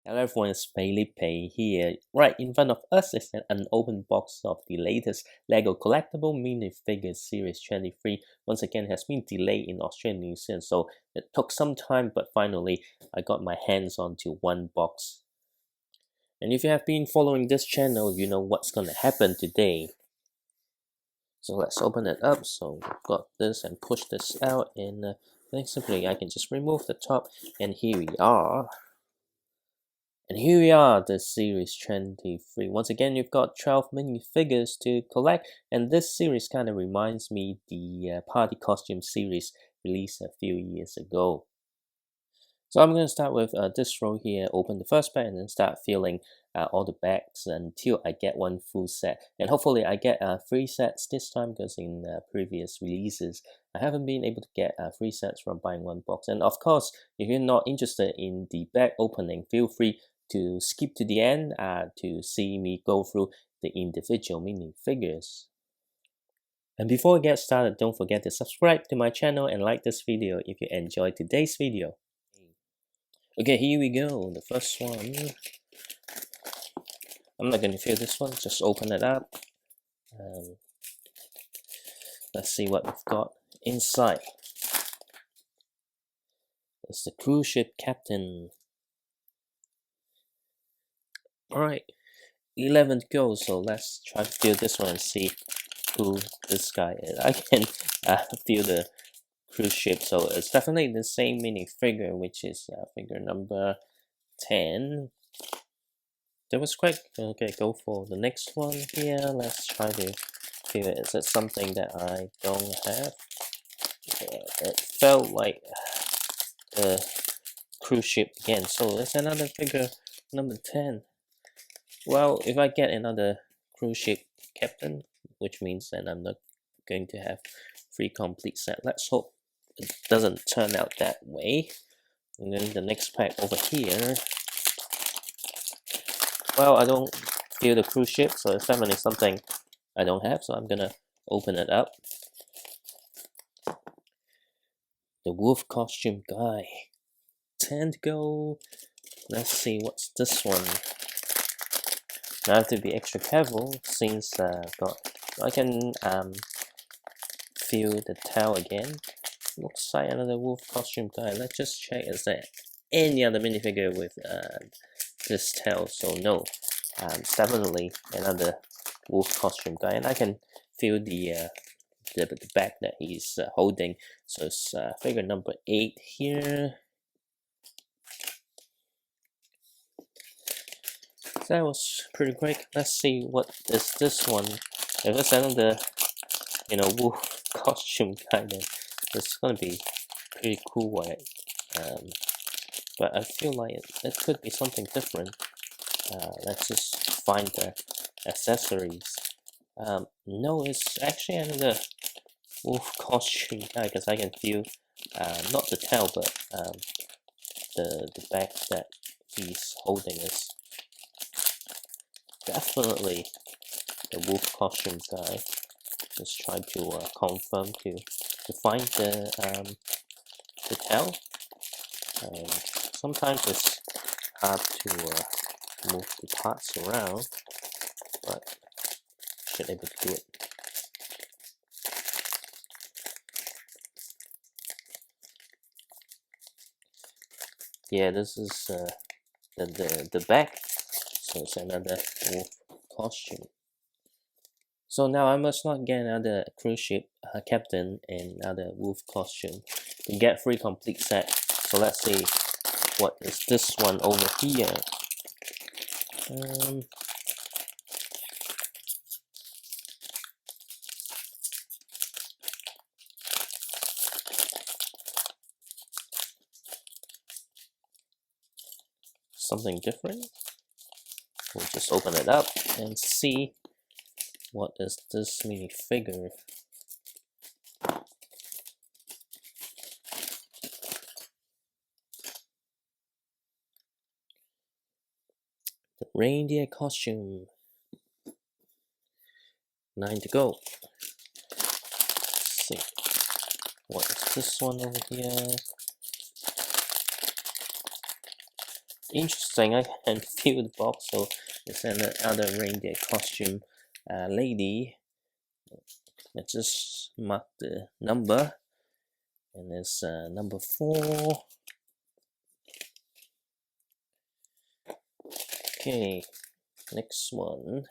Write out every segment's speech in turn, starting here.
Hello everyone, it's Felipe here. Right in front of us is an unopened box of the latest LEGO Collectible Minifigures Series 23. Once again, has been delayed in Australia and New Zealand, so it took some time, but finally I got my hands onto one box. And if you have been following this channel, you know what's gonna happen today. So let's open it up. So we've got this and push this out, and simply I can just remove the top, and here we are. And here we are, the series 23. Once again, you've got 12 minifigures to collect, and this series kind of reminds me the party costume series released a few years ago. So I'm going to start with this row here, open the first bag and then start filling all the bags until I get one full set. And hopefully I get 3 sets this time, because in previous releases I haven't been able to get 3 sets from buying one box. And of course, if you're not interested in the bag opening, feel free to skip to the end to see me go through the individual minifigures. And before we get started, don't forget to subscribe to my channel and like this video if you enjoyed today's video. Okay, here we go, the first one. I'm not going to fill this one, just open it up. Let's see what we've got inside. It's the cruise ship captain. Alright, 11 to go, so let's try to fill this one and see who this guy is. I can feel the cruise ship, so it's definitely the same minifigure, which is figure number 10. That was quick. Okay, go for the next one here. Let's try to feel it. Is it something that I don't have? It felt like the cruise ship again. So it's another figure number 10. Well, if I get another cruise ship captain, which means that I'm not going to have 3 complete set. Let's hope it doesn't turn out that way. And then the next pack over here. Well, I don't feel the cruise ship, so it's definitely something I don't have, so I'm gonna open it up. The wolf costume guy. 10 to go. Let's see, what's this one? Now I have to be extra careful since I can feel the tail again. Looks like another wolf costume guy. Let's just check, is there any other minifigure with this tail? So no, definitely another wolf costume guy, and I can feel the bag that he's holding. So it's figure number 8 here. That was pretty quick. Let's see what is this one. If it's another, wolf costume guy, then it's gonna be pretty cool, right? But I feel like it could be something different. Let's just find the accessories. No, it's actually another wolf costume guy, because I can feel not the tail, but the bag that he's holding is definitely the wolf costume guy. Just try to confirm to find the tail. Sometimes it's hard to move the parts around, but should be able to do it. Yeah, this is the back, so it's another wolf costume. So now I must not get another cruise ship captain and another wolf costume to get 3 complete sets. So let's see what is this one over here. Something different. We'll just open it up and see what is this minifigure. The reindeer costume. 9 to go. Let's see. What is this one over here? interesting. I can feel the box. So it's another reindeer costume lady. Let's just mark the number, and it's number 4. Okay, next one.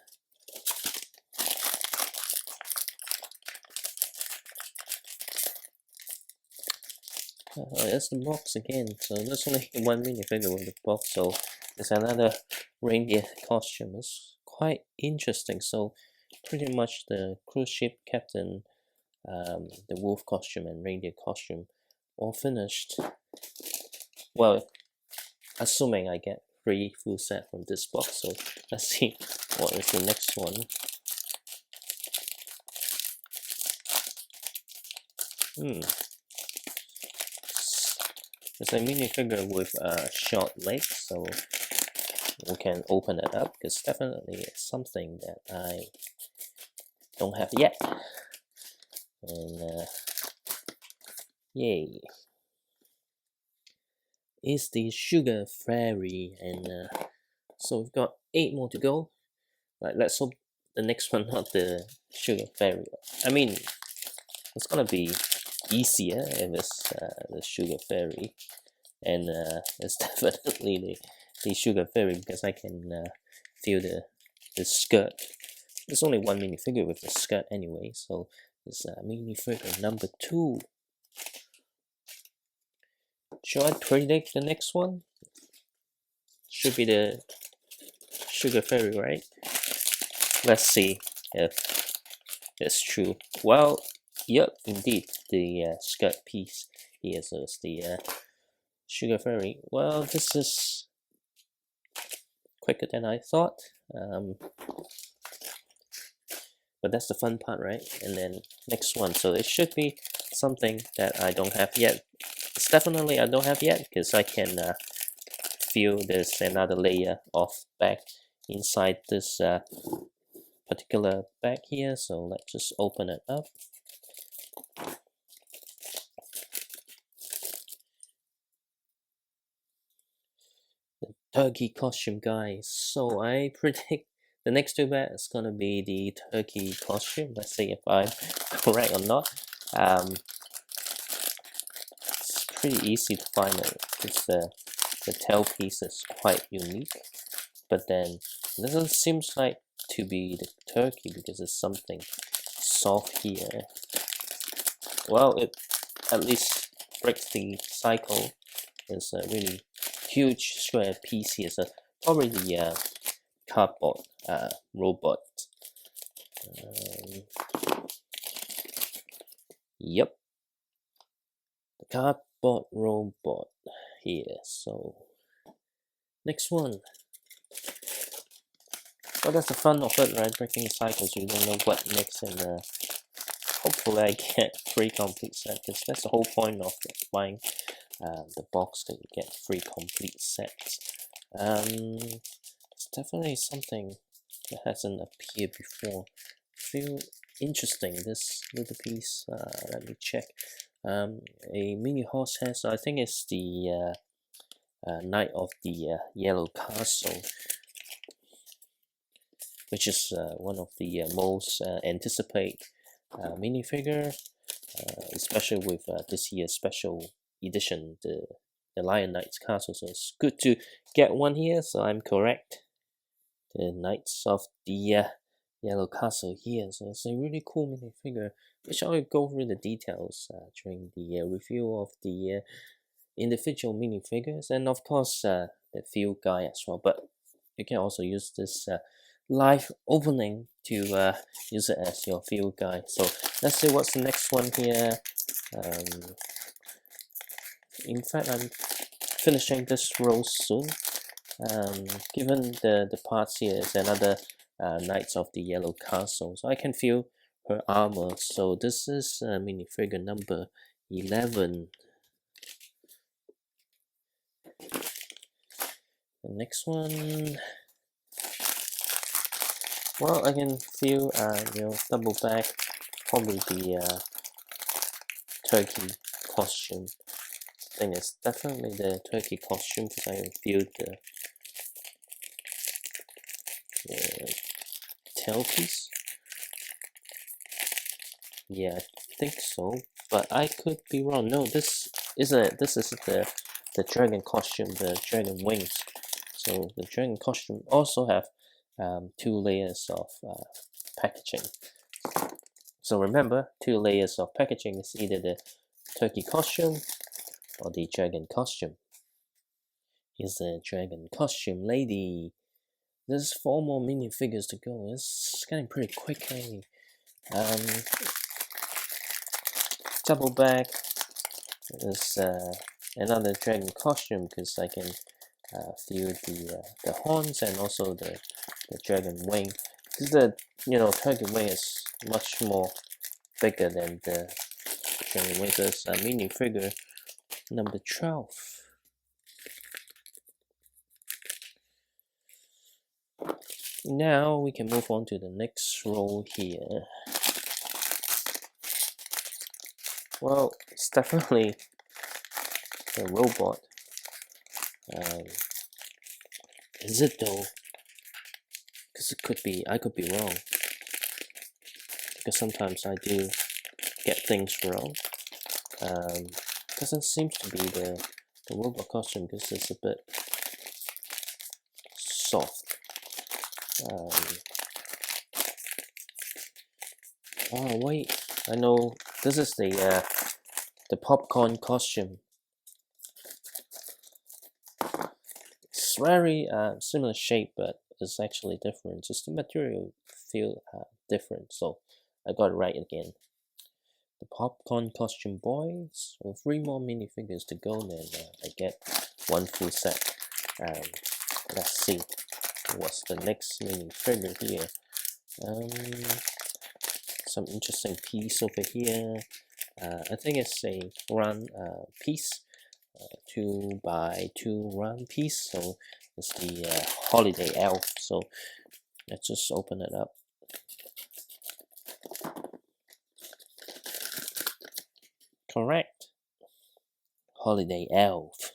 That's the box again. So there's only one minifigure with the box. So there's another reindeer costume. It's quite interesting. So pretty much the cruise ship captain, the wolf costume and reindeer costume all finished. Well, assuming I get 3 full set from this box. So let's see what is the next one. It's a minifigure with short legs, so we can open it up because definitely it's something that I don't have yet. And yay! It's the Sugar Fairy, and so we've got 8 more to go. Right, let's hope the next one not the Sugar Fairy. I mean, it's gonna be easier if it's the Sugar Fairy, and it's definitely the Sugar Fairy because I can feel the skirt. There's only one minifigure with the skirt anyway, so it's minifigure number 2. Should I predict the next one? Should be the Sugar Fairy, right? Let's see if it's true. Well, yep, indeed, the skirt piece here, so it's the Sugar Fairy. Well, this is quicker than I thought. But that's the fun part, right? And then next one, so it should be something that I don't have yet. It's definitely I don't have yet because I can feel there's another layer of bag inside this particular bag here. So let's just open it up. The turkey costume, guys. So I predict the next 2 bags is gonna be the turkey costume. Let's see if I'm correct or not. It's pretty easy to find it because the tail piece is quite unique, but then it doesn't seem like to be the turkey because it's something soft here. Well, it at least breaks the cycle. It's a really huge square piece here, so probably the cardboard robot. Yep, the cardboard robot here. So next one. Well, that's the fun of it, right? Breaking cycles. You don't know what next, and hopefully I get 3 complete sets. Because that's the whole point of buying the box, that you get 3 complete sets. It's definitely something that hasn't appeared before. Feel interesting, this little piece. Let me check. A mini horse head. So I think it's the Knight of the Yellow Castle, which is one of the most anticipated minifigure, especially with this year's special edition, the Lion Knight's Castle. So it's good to get one here. So I'm correct. The Knights of the Yellow Castle here. So it's a really cool minifigure, which I will go through the details during the review of the individual minifigures, and of course the field guide as well. But you can also use this live opening to use it as your field guide. So let's see what's the next one here. In fact, I'm finishing this row soon. Given the parts here is another Knights of the Yellow Castle, so I can feel her armor. So this is minifigure number 11. The next one, well, I can feel double back, probably the turkey costume. I think it's definitely the turkey costume because I can feel tailpiece. Yeah, I think so, but I could be wrong. No, this is the dragon costume, the dragon wings. So the dragon costume also have 2 layers of packaging. So remember, 2 layers of packaging is either the turkey costume or the dragon costume. Here's the dragon costume lady. There's 4 more minifigures to go. It's getting pretty quick, hey? Double bag is another dragon costume because I can feel the horns and also the dragon wing. Because the turkey wing is much more bigger than the dragon wing. So it's a minifigure number 12. Now we can move on to the next row here. Well, it's definitely the robot. Is it though? Because I could be wrong. Because sometimes I do get things wrong. Doesn't seem to be the robot costume because it's a bit soft. Oh wait, I know this is the popcorn costume. It's very similar shape, but it's actually different. Just the material feel different. So I got it right again. The popcorn costume boys. So 3 more minifigures to go. Then I get 1 full set. Let's see what's the next minifigure here. Some interesting piece over here. I think it's a round piece, 2 by 2 round piece. So it's the holiday elf. So let's just open it up. Correct. Holiday elf.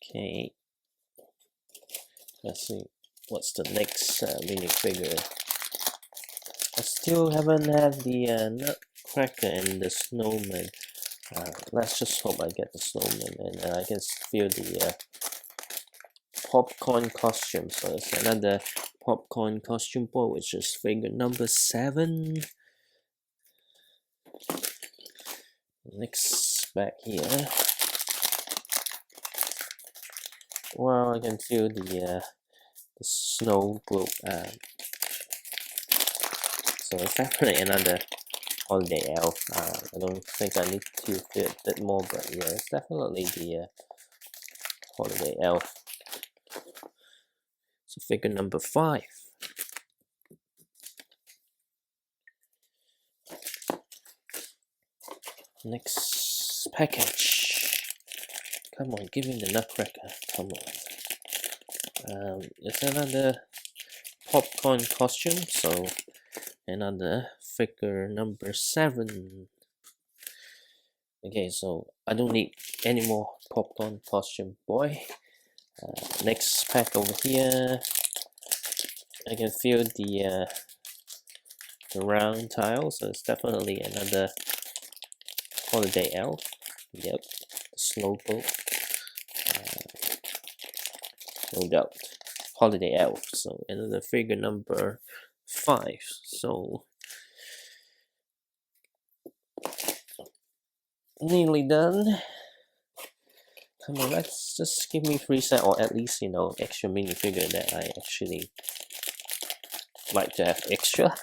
Okay. Let's see what's the next minifigure. I still haven't had the nutcracker and the snowman. Let's just hope I get the snowman, and I can feel the popcorn costume. So it's another popcorn costume boy, which is figure number 7. Next back here. Well, I can feel the snow globe. So it's definitely another holiday elf. I don't think I need to feel a bit more, but yeah, it's definitely the holiday elf. So figure number 5. Next package. Come on, give me the nutcracker. Come on. It's another popcorn costume. So another figure number 7. Okay, so I don't need any more popcorn costume boy. Next pack over here. I can feel the round tile, so it's definitely another holiday elf. Yep, the snow boat. No doubt, holiday elf. So another figure number 5. So nearly done. Come on, let's just give me 3 set, or at least extra minifigure that I actually like to have extra.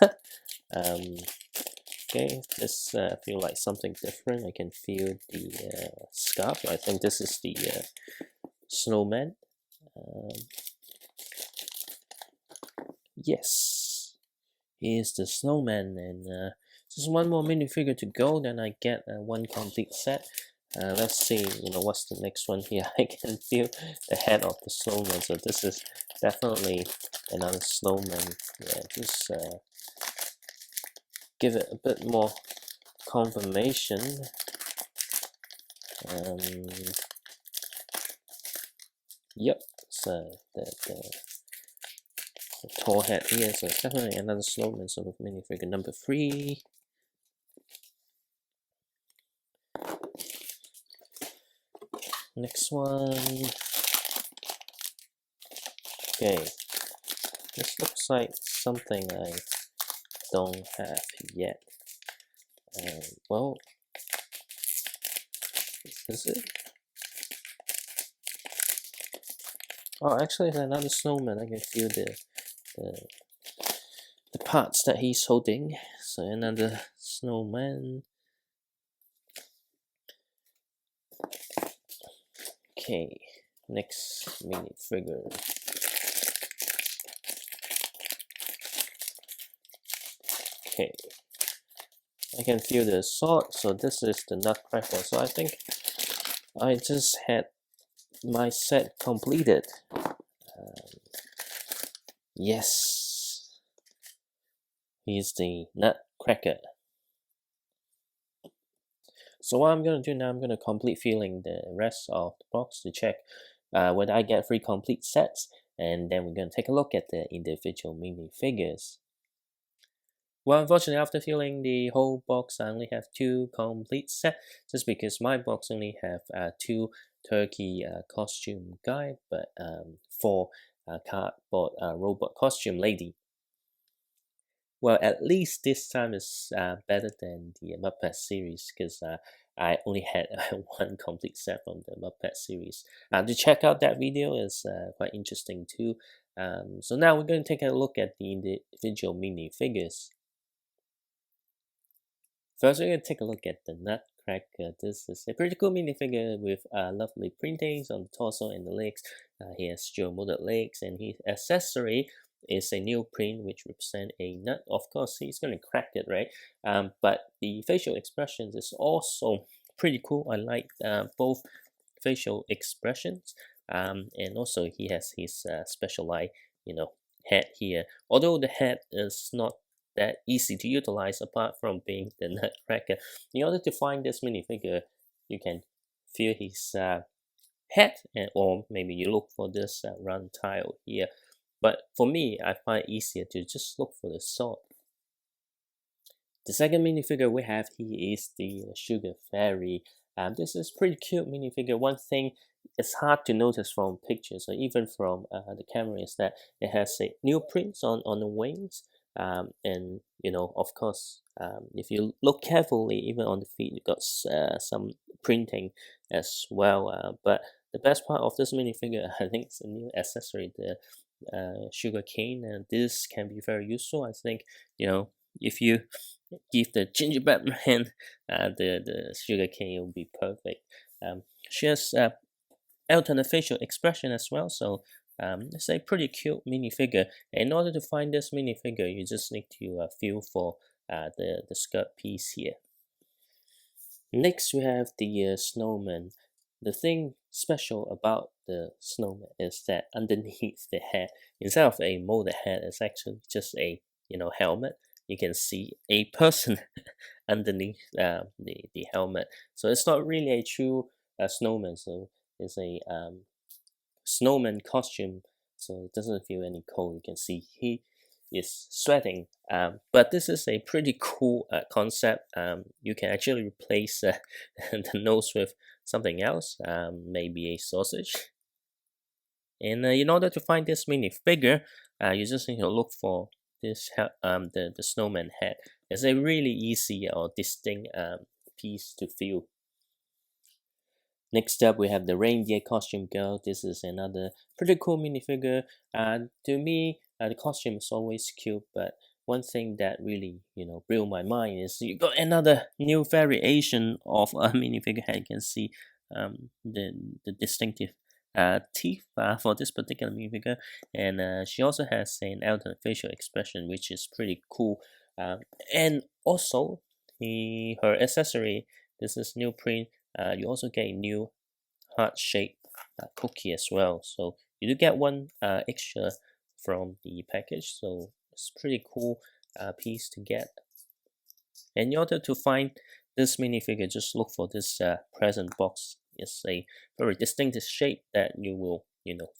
Okay, this feel like something different. I can feel the scarf. I think this is the snowman. Yes, here's the snowman, and just 1 more minifigure to go. Then I get 1 complete set. Let's see, what's the next one here. I can feel the head of the snowman, so this is definitely another snowman. Yeah, just give it a bit more confirmation. Yep, So the tall head here, so it's definitely another snowman sort of minifigure. Number 3. Next one. Okay, this looks like something I don't have yet. Well, is it? Oh, actually, it's another snowman. I can feel the parts that he's holding. So another snowman. Okay, next minifigure. Okay, I can feel the sword. So this is the Nutcracker. So I think I just had my set completed. Yes, he's the Nutcracker. So what I'm going to do now, I'm going to complete filling the rest of the box to check whether I get 3 complete sets, and then we're going to take a look at the individual minifigures. Well, unfortunately, after filling the whole box, I only have 2 complete sets, just because my box only have 2 turkey costume guy, but 4 cardboard robot costume lady. Well, at least this time is better than the Muppet series, because I only had 1 complete set from the Muppet series. To check out that video is quite interesting too. So now we're going to take a look at the individual minifigures. First, we're going to take a look at the Nutcracker. This is a pretty cool minifigure with lovely printings on the torso and the legs. He has dual-molded legs, and his accessory is a new print which represents a nut. Of course, he's going to crack it, right? But the facial expressions is also pretty cool. I like both facial expressions, and also he has his specialized, head here. Although the head is not that easy to utilize apart from being the Nutcracker. In order to find this minifigure, you can feel his head, or maybe you look for this round tile here. But for me, I find it easier to just look for the sword. The second minifigure we have here is the Sugar Fairy. This is pretty cute minifigure. One thing it's hard to notice from pictures or even from the camera is that it has a new prints on the wings. And of course, if you look carefully, even on the feet, you got some printing as well. But the best part of this minifigure, I think, is a new accessory, the sugar cane, and this can be very useful. I think if you give the gingerbread man the sugar cane, it will be perfect. She has alternate facial expression as well, so it's a pretty cute minifigure. In order to find this minifigure, you just need to feel for the skirt piece here. Next, we have the snowman. The thing special about the snowman is that underneath the head, instead of a molded head, it's actually just a helmet. You can see a person underneath the helmet. So it's not really a true snowman. So it's a snowman costume, so it doesn't feel any cold. You can see he is sweating. But this is a pretty cool concept. You can actually replace the nose with something else, maybe a sausage. And in order to find this minifigure, you just need to look for this the snowman head. It's a really easy or distinct piece to feel. Next up, we have the reindeer costume girl. This is another pretty cool minifigure. To me, the costume is always cute, but one thing that really, blew my mind is you got another new variation of a minifigure head. You can see the distinctive teeth for this particular minifigure, and she also has an alternate facial expression, which is pretty cool. And also, her accessory, this is new print. You also get a new heart-shaped cookie as well. So you do get one extra from the package. So it's pretty cool piece to get. And in order to find this minifigure, just look for this present box. It's a very distinctive shape that you will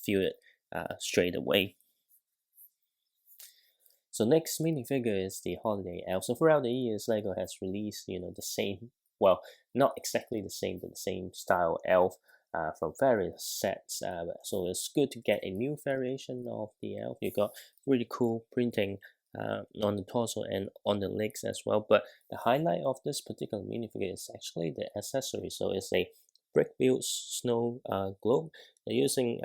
feel it straight away. So next minifigure is the Holiday Elf. So throughout the years, LEGO has released, the same, well, not exactly the same, but the same style elf from various sets. So it's good to get a new variation of the elf. You got really cool printing on the torso and on the legs as well. But the highlight of this particular minifigure is actually the accessory. So it's a brick-built snow globe. They're using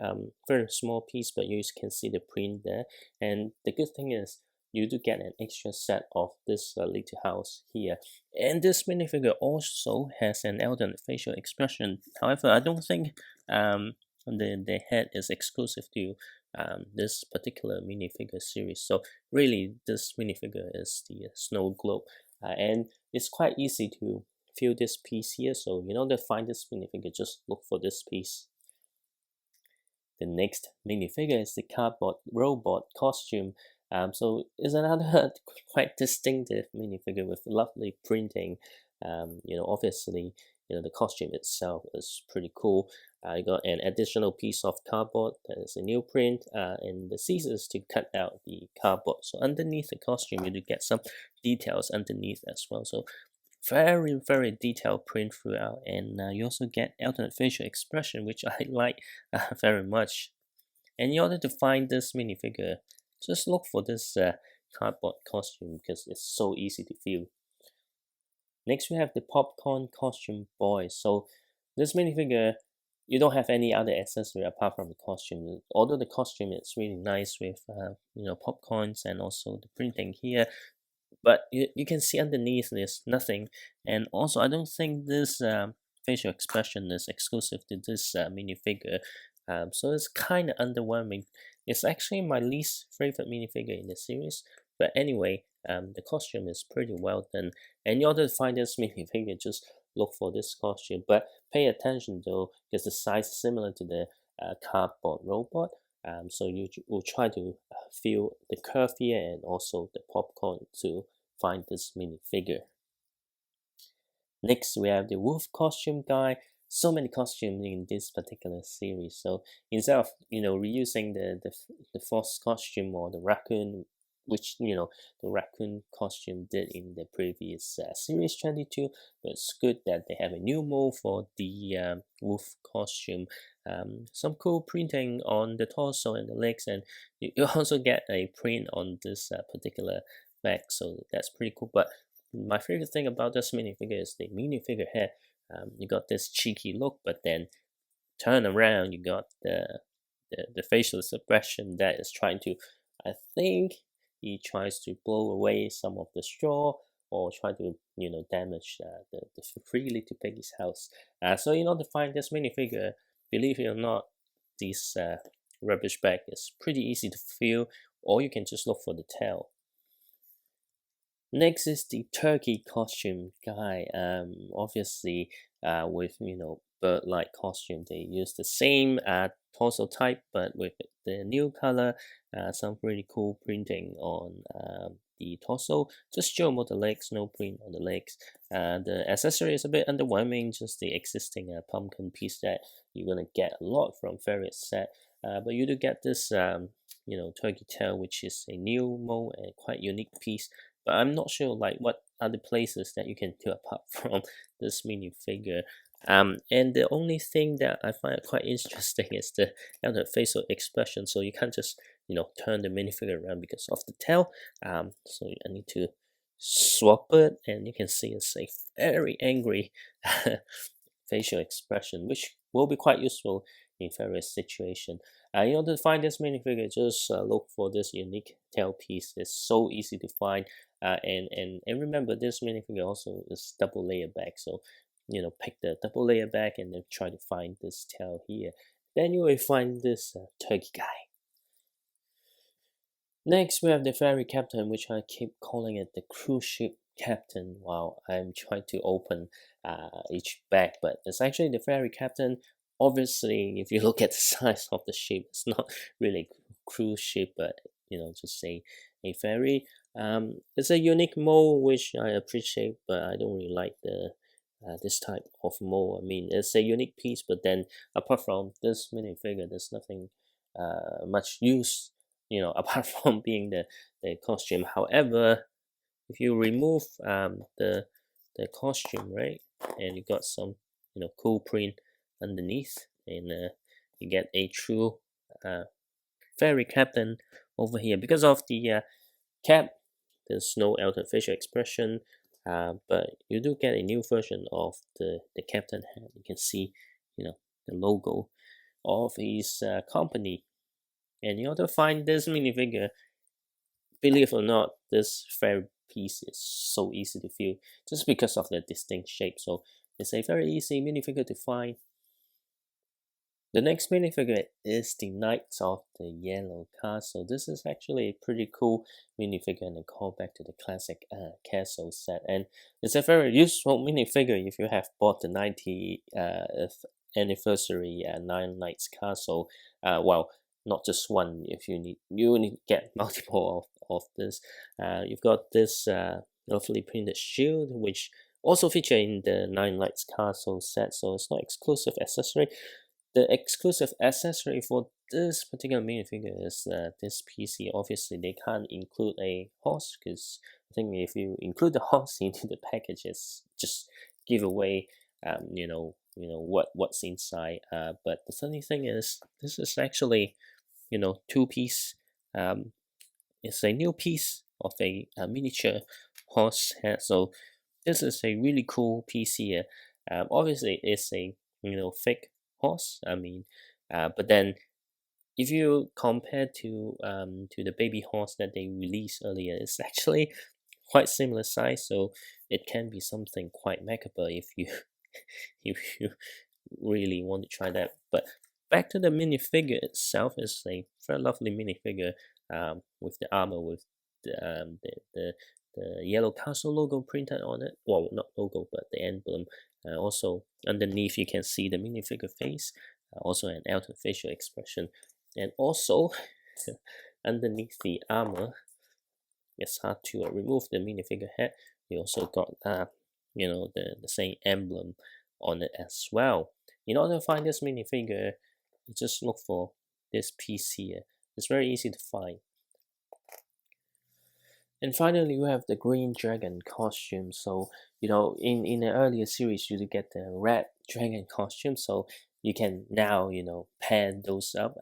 very small piece, but you can see the print there. And the good thing is, you do get an extra set of this little house here. And this minifigure also has an alternate facial expression. However, I don't think the head is exclusive to this particular minifigure series. So really, this minifigure is the snow globe. And it's quite easy to feel this piece here. So in order to find this minifigure, just look for this piece. The next minifigure is the cardboard robot costume. So it's another quite distinctive minifigure with lovely printing. Obviously, the costume itself is pretty cool. You got an additional piece of cardboard that is a new print, and the scissors to cut out the cardboard. So underneath the costume, you do get some details underneath as well. So very, very detailed print throughout, and you also get alternate facial expression, which I like very much. And in order to find this minifigure, just look for this cardboard costume because it's so easy to feel. Next, we have the popcorn costume boy. So this minifigure, you don't have any other accessory apart from the costume. Although the costume is really nice with popcorns and also the printing here, but you can see underneath there's nothing. And also, I don't think this facial expression is exclusive to this minifigure. So it's kind of underwhelming. It's actually my least favorite minifigure in the series. But anyway, the costume is pretty well done. And in order to find this minifigure, just look for this costume. But pay attention though, because the size is similar to the cardboard robot. So you will try to feel the curve here and also the popcorn to find this minifigure. Next, we have the wolf costume guy. So many costumes in this particular series. So instead of reusing the fox costume or the raccoon, which the raccoon costume did in the previous series 22, but it's good that they have a new mold for the wolf costume. Some cool printing on the torso and the legs, and you also get a print on this particular back, so that's pretty cool. But my favorite thing about this minifigure is the minifigure head. You got this cheeky look, but then turn around, you got the facial expression that is trying to, I think he tries to blow away some of the straw or try to damage the three little piggies house. So in order to find this minifigure, believe it or not, this rubbish bag is pretty easy to feel, or you can just look for the tail. Next is the turkey costume guy. Obviously, with bird-like costume, they use the same torso type, but with the new color. Some pretty cool printing on the torso. Just show more the legs, no print on the legs. The accessory is a bit underwhelming, just the existing pumpkin piece that you're gonna get a lot from various set. But you do get this turkey tail, which is a new mold and quite unique piece. But I'm not sure what other places that you can do apart from this minifigure. And the only thing that I find quite interesting is the facial expression. So you can't just turn the minifigure around because of the tail. So I need to swap it, and you can see it's a very angry facial expression, which will be quite useful in various situations. In order to find this minifigure, just look for this unique tail piece. It's so easy to find. And remember, this minifigure also is double layer back. So pick the double layer back and then try to find this tail here. Then you will find this turkey guy. Next, we have the ferry captain, which I keep calling it the cruise ship captain while I'm trying to open each bag, but it's actually the ferry captain. Obviously, if you look at the size of the ship, it's not really a cruise ship, but just a ferry. It's a unique mold which I appreciate, but I don't really like the this type of mold. I mean, it's a unique piece, but then apart from this minifigure, there's nothing much use, apart from being the costume. However, if you remove the costume, right, and you got some cool print underneath, and you get a true uh, fairy captain over here. Because of the cap, there's no altered facial expression, but you do get a new version of the captain hat. You can see the logo of his company. And you also find this minifigure, believe it or not, this fairy piece is so easy to feel just because of the distinct shape. So it's a very easy minifigure to find. The next minifigure is the Knights of the Yellow Castle. This is actually a pretty cool minifigure and a callback to the classic castle set. And it's a very useful minifigure if you have bought the 90th anniversary Nine Knights Castle. Well, not just one. If you need to get multiple of this. You've got this lovely printed shield, which also feature in the Nine Knights Castle set. So it's not exclusive accessory. The exclusive accessory for this particular minifigure is this PC. Obviously, they can't include a horse because I think if you include the horse into the package, it's just give away, what's inside. But the funny thing is, this is actually, two piece. It's a new piece of a miniature horse head. So this is a really cool piece here. Obviously, it's a fake horse. I mean, but then if you compare to the baby horse that they released earlier, it's actually quite similar size. So it can be something quite macabre if you if you really want to try that. But back to the minifigure itself, is a very lovely minifigure with the armor with the yellow castle logo printed on it. Well, not logo, but the emblem. Also, underneath you can see the minifigure face, also an altered facial expression, and also underneath the armor, it's hard to remove the minifigure head. You also got the same emblem on it as well. In order to find this minifigure, you just look for this piece here. It's very easy to find. And finally, we have the green dragon costume. So, in the earlier series, you did get the red dragon costume. So you can now, pair those up.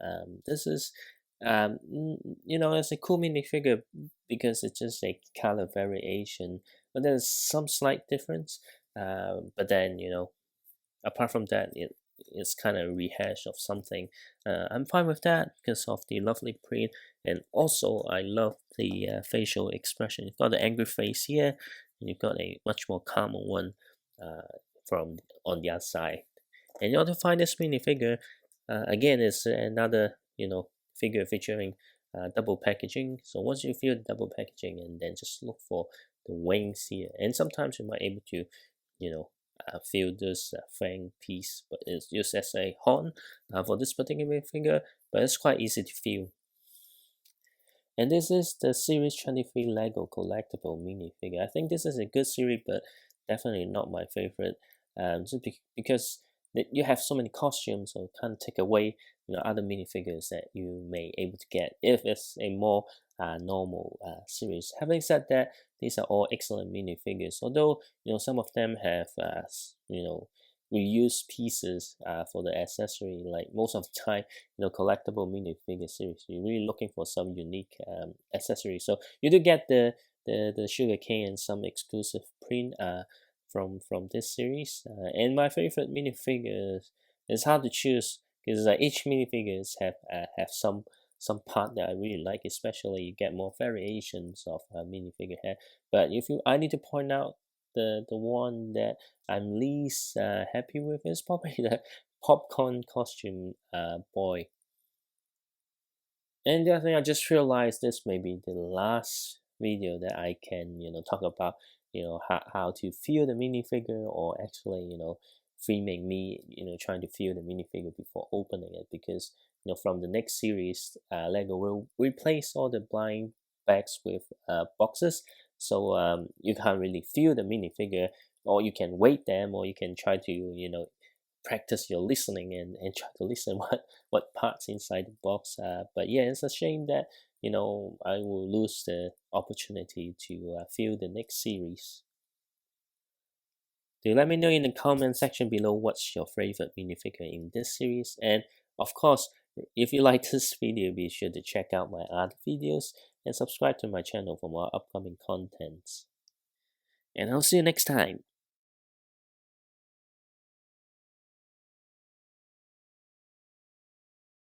This is, it's a cool minifigure because it's just a color variation, but there's some slight difference. But then, apart from that, it's kind of a rehash of something. I'm fine with that because of the lovely print, and also I love the facial expression. You've got the angry face here, and you've got a much more calmer one from on the other side. And in order to find this minifigure, again, it's another figure featuring double packaging. So once you feel the double packaging, and then just look for the wings here, and sometimes you might able to feel this fang piece, but it's used as a horn for this particular figure, but it's quite easy to feel. And this is the Series 23 Lego Collectible Minifigure. I think this is a good series, but definitely not my favorite. Just because you have so many costumes, so it kind of take away other minifigures that you may able to get if it's a more normal series. Having said that, these are all excellent minifigures. Although some of them have reused pieces for the accessory. Like most of the time, collectible minifigure series, you're really looking for some unique accessories. So you do get the sugar cane and some exclusive print from this series. And my favorite minifigures, it's hard to choose because each minifigures have some part that I really like. Especially you get more variations of minifigure head. But I need to point out the one that I'm least happy with is probably the popcorn costume boy. And the other thing, I just realized this may be the last video that I can talk about how to feel the minifigure, or actually filming me trying to feel the minifigure before opening it, because from the next series Lego will replace all the blind bags with boxes, so you can't really feel the minifigure or you can weight them, or you can try to, practice your listening and try to listen what parts inside the box. But yeah, it's a shame that I will lose the opportunity to feel the next series. Do let me know in the comment section below what's your favorite minifigure in this series, and of course, if you like this video, be sure to check out my other videos and subscribe to my channel for more upcoming contents. And I'll see you next time.